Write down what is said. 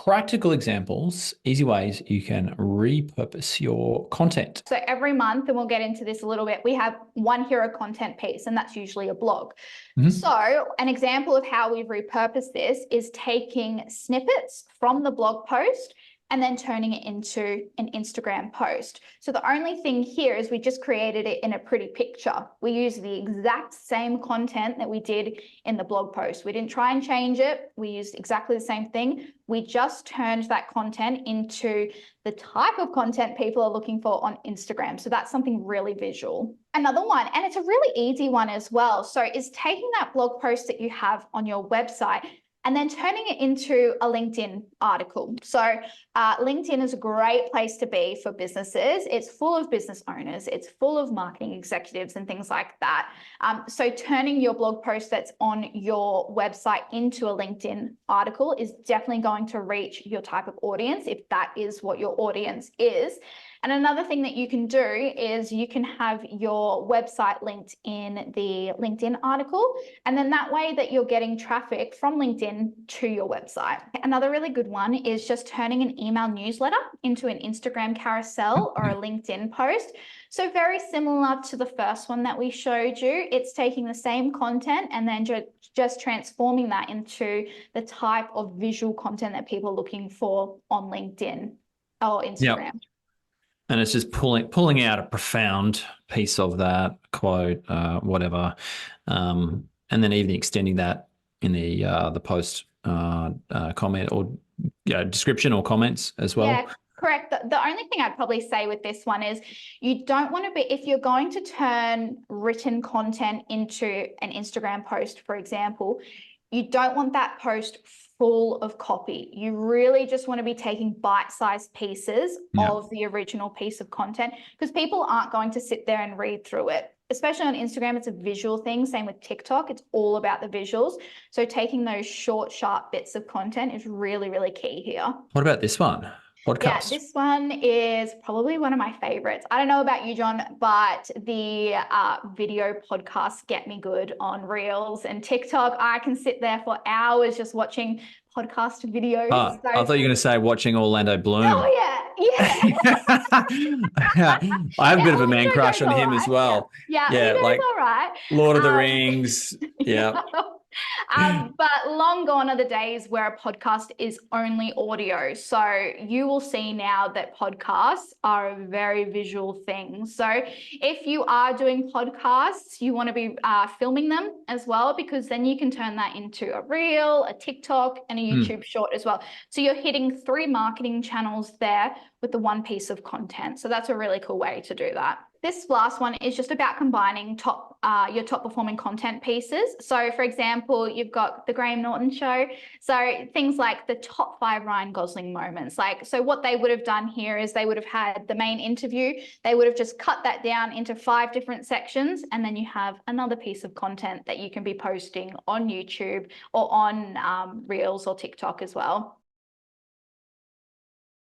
practical examples, easy ways you can repurpose your content. So every month, and we'll get into this a little bit, we have one hero content piece, and that's usually a blog. So an example of how we've repurposed this is taking snippets from the blog post and then turning it into an Instagram post. So the only thing here is we just created it in a pretty picture. We use the exact same content that we did in the blog post. We didn't try and change it. We used exactly the same thing. We just turned that content into the type of content people are looking for on Instagram. So that's something really visual. Another one, and it's a really easy one as well, so is taking that blog post that you have on your website and then turning it into a LinkedIn article. So LinkedIn is a great place to be for businesses. It's full of business owners. It's full of marketing executives and things like that. So turning your blog post that's on your website into a LinkedIn article is definitely going to reach your type of audience if that is what your audience is. And another thing that you can do is you can have your website linked in the LinkedIn article, and then that way that you're getting traffic from LinkedIn to your website. Another really good one is just turning an email newsletter into an Instagram carousel or a LinkedIn post. So very similar to the first one that we showed you, it's taking the same content and then just transforming that into the type of visual content that people are looking for on LinkedIn or Instagram. Yep. And it's just pulling out a profound piece of that quote, whatever, and then even extending that in the post comment or description or comments as well. Yeah, correct. The only thing I'd probably say with this one is you don't want to be, if you're going to turn written content into an Instagram post, for example, you don't want that post full of copy. You really just want to be taking bite-sized pieces of the original piece of content, because people aren't going to sit there and read through it. Especially on Instagram, it's a visual thing. Same with TikTok, it's all about the visuals. So taking those short, sharp bits of content is really, really key here. What about this one? Podcast. Yeah, this one is probably one of my favorites. I don't know about you, Jon, but the video podcasts get me good on Reels and TikTok. I can sit there for hours just watching podcast videos. I thought you were going to say watching Orlando Bloom. Oh, yeah. I have a bit of a man crush on him as well. Yeah, like all right. Lord of the Rings. Yeah. But long gone are the days where a podcast is only audio. So you will see now that podcasts are a very visual thing. So if you are doing podcasts, you want to be filming them as well, because then you can turn that into a reel, a TikTok, and a YouTube short as well. So you're hitting 3 marketing channels there with the one piece of content. So that's a really cool way to do that. This last one is just about combining your top performing content pieces. So for example, you've got the Graham Norton show. So things like the top 5 Ryan Gosling moments. So what they would have done here is they would have had the main interview. They would have just cut that down into 5 different sections. And then you have another piece of content that you can be posting on YouTube or on Reels or TikTok as well.